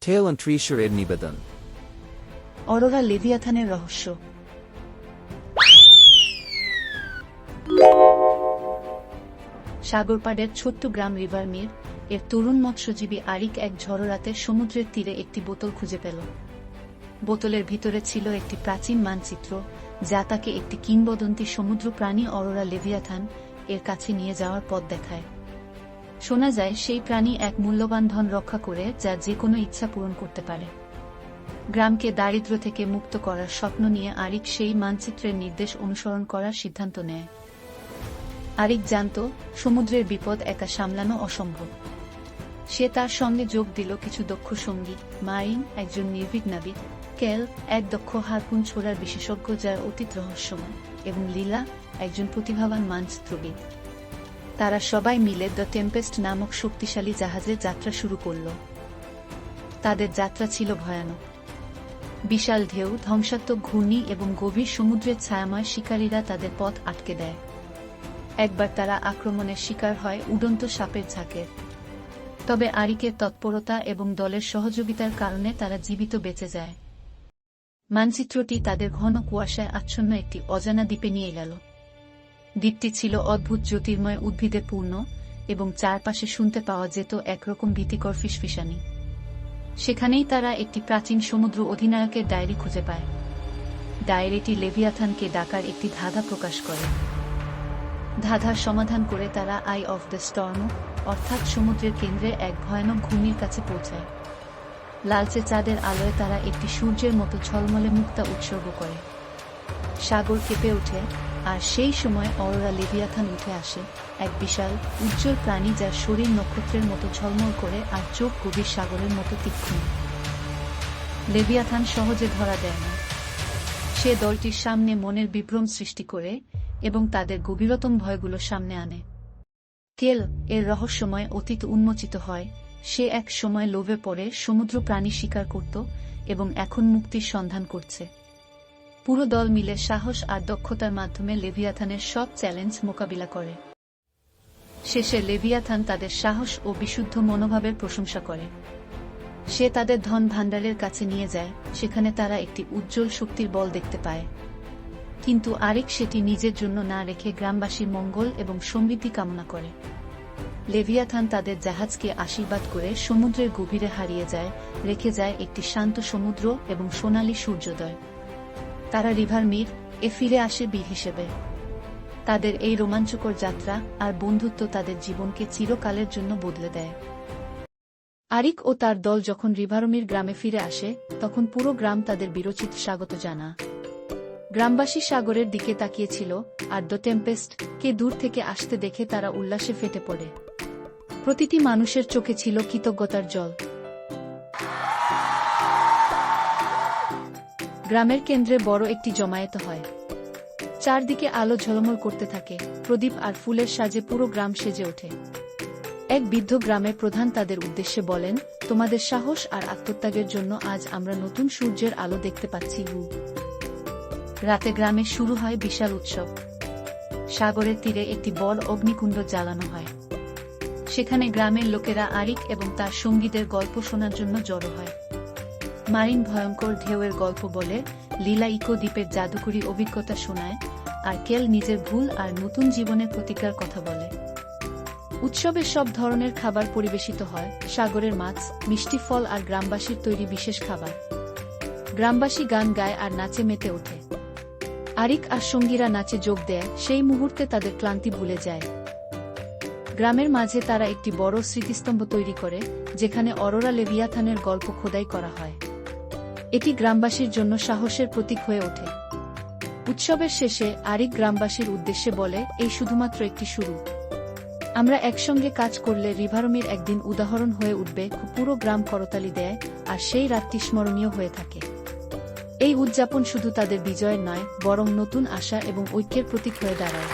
Tale and Treasure এর নিবেদন। অরোরা লেভিয়াথানের রহস্য। সাগরপাড়ের ছোট্ট গ্রাম রিভারমির এর তরুণ মৎস্যজীবী আরিক এক ঝড়ো রাতে সমুদ্রের তীরে একটি বোতল খুঁজে পেল। বোতলের ভিতরে ছিল একটি প্রাচীন মানচিত্র, যা তাকে একটি কিংবদন্তি সমুদ্র প্রাণী অরোরা লেভিয়াথান এর কাছে নিয়ে যাওয়ার পথ দেখায়। শোনা যায় সেই প্রাণী এক মূল্যবান ধন রক্ষা করে, যা যে কোনো ইচ্ছা পূরণ করতে পারে। গ্রামকে দারিদ্র্য থেকে মুক্ত করার স্বপ্ন নিয়ে আরিক সেই মানচিত্রের নির্দেশ অনুসরণ করার সিদ্ধান্ত নেয়। আরিক জানত সমুদ্রের বিপদ একা সামলানো অসম্ভব। সে তার সঙ্গে যোগ দিল কিছু দক্ষ সঙ্গী, মারিন একজন নির্ভীক নাবিক, কেল এক দক্ষ হারপুন ছোড়ার বিশেষজ্ঞ যার অতীত রহস্যময়, এবং লীলা একজন প্রতিভাবান মানচিত্রবিদ। তারা সবাই মিলে দ্য টেম্পেস্ট নামক শক্তিশালী জাহাজে যাত্রা শুরু করল। তাদের যাত্রা ছিল ভয়ানক। বিশাল ঢেউ, ধ্বংসাত্মক ঘূর্ণি এবং গভীর সমুদ্রের ছায়াময় শিকারীরা তাদের পথ আটকে দেয়। একবার তারা আক্রমণের শিকার হয় উড়ন্ত সাপের ঝাঁকের। তবে আরিকের তৎপরতা এবং দলের সহযোগিতার কারণে তারা জীবিত বেঁচে যায়। মানচিত্রটি তাদের ঘন কুয়াশায় আচ্ছন্ন একটি অজানা দ্বীপে নিয়ে গেল। দ্বীপটি ছিল অদ্ভুত জ্যোতির্ময় উদ্ভিদে পূর্ণ, এবং চারপাশে শুনতে পাওয়া যেত একরকম ভীতিকর ফিসফিসানি। সেখানেই তারা একটি প্রাচীন সমুদ্র অধিনায়কের ডায়েরি খুঁজে পায়। ডায়েরিটি লেভিয়াথানকে ডাকার একটি ধাঁধা প্রকাশ করে। ধাঁধার সমাধান করে তারা আই অফ দ্য স্টর্ম, অর্থাৎ সমুদ্রের কেন্দ্রে এক ভয়ানক ঘূর্ণির কাছে পৌঁছায়। লালচে চাঁদের আলোয় তারা একটি সূর্যের মতো ঝলমলে মুক্তা উৎসর্গ করে। সাগর কেঁপে ওঠে, আর সেই সময় অরোরা লেভিয়াথান উঠে আসে, এক বিশাল উজ্জ্বল প্রাণী যার শরীর নক্ষত্রের মতো ঝলমল করে আর চোখ গভীর সাগরের মতো তীক্ষ্ণ। লেভিয়াথান সহজে ধরা দেয় না। সে দলটির সামনে মনের বিভ্রম সৃষ্টি করে এবং তাদের গভীরতম ভয়গুলো সামনে আনে। কেল এর রহস্যময় অতীত উন্মোচিত হয়। সে এক সময় লোভে পড়ে সমুদ্র প্রাণী শিকার করত এবং এখন মুক্তির সন্ধান করছে। পুরো দল মিলে সাহস আর দক্ষতার মাধ্যমে লেভিয়াথানের সব চ্যালেঞ্জ মোকাবিলা করে। শেষে লেভিয়াথান তাদের সাহস ও বিশুদ্ধ মনোভাবের প্রশংসা করে। সে তাদের ধন ভাণ্ডারের কাছে নিয়ে যায়, সেখানে তারা একটি উজ্জ্বল শক্তির বল দেখতে পায়। কিন্তু আরিক সেটি নিজের জন্য না রেখে গ্রামবাসীর মঙ্গল এবং সমৃদ্ধি কামনা করে। লেভিয়াথান তাদের জাহাজকে আশীর্বাদ করে সমুদ্রের গভীরে হারিয়ে যায়, রেখে যায় একটি শান্ত সমুদ্র এবং সোনালী সূর্যোদয়। তারা রিভারমির এ ফিরে আসে বীর হিসেবে। তাদের এই রোমাঞ্চকর যাত্রা আর বন্ধুত্ব তাদের জীবনকে চিরকালের জন্য বদলে দেয়। আরিক ও তার দল যখন রিভারমির গ্রামে ফিরে আসে, তখন পুরো গ্রাম তাদের বীরোচিত স্বাগত জানা। গ্রামবাসী সাগরের দিকে তাকিয়েছিল, আর দ্য টেম্পেস্ট কে দূর থেকে আসতে দেখে তারা উল্লাসে ফেটে পড়ে। প্রতিটি মানুষের চোখে ছিল কৃতজ্ঞতার জল। গ্রামের কেন্দ্রে বড় একটি জমায়েত হয়। চারদিকে আলো ঝলমল করতে থাকে, প্রদীপ আর ফুলের সাজে পুরো গ্রাম সেজে ওঠে। এক বৃদ্ধ গ্রামের প্রধান তাদের উদ্দেশ্যে বলেন, তোমাদের সাহস আর আত্মত্যাগের জন্য আজ আমরা নতুন সূর্যের আলো দেখতে পাচ্ছি। রাতে গ্রামে শুরু হয় বিশাল উৎসব। সাগরের তীরে একটি বড় অগ্নিকুণ্ড জ্বালানো হয়। সেখানে গ্রামের লোকেরা আরিক এবং তার সঙ্গীদের গল্প শোনার জন্য জড়ো হয়। মারিন ভয়ঙ্কর ঢেউয়ের গল্প বলে, লীলা ইকো দ্বীপের জাদুকরী অভিজ্ঞতা শোনায়, আর কেল নিজের ভুল আর নতুন জীবনের প্রতিজ্ঞার কথা বলে। উৎসবে সব ধরনের খাবার পরিবেশিত হয়, সাগরের মাছ, মিষ্টি ফল আর গ্রামবাসীর তৈরি বিশেষ খাবার। গ্রামবাসী গান গায় আর নাচে মেতে ওঠে। আরিক আর সঙ্গীরা নাচে যোগ দেয়, সেই মুহূর্তে তাদের ক্লান্তি ভুলে যায়। গ্রামের মাঝে তারা একটি বড় স্মৃতিস্তম্ভ তৈরি করে, যেখানে অরোরা লেভিয়াথানের গল্প খোদাই করা হয়। এটি গ্রামবাসীর জন্য সাহসের প্রতীক হয়ে ওঠে। উৎসবের শেষে আরিক গ্রামবাসীর উদ্দেশ্যে বলে, এই শুধুমাত্র একটি শুরু। আমরা একসঙ্গে কাজ করলে রিভারমির একদিন উদাহরণ হয়ে উঠবে। পুরো গ্রাম করতালি দেয়, আর সেই রাতটি স্মরণীয় হয়ে থাকে। এই উদযাপন শুধু তাদের বিজয়ের নয়, বরং নতুন আশা এবং ঐক্যের প্রতীক হয়ে দাঁড়ায়।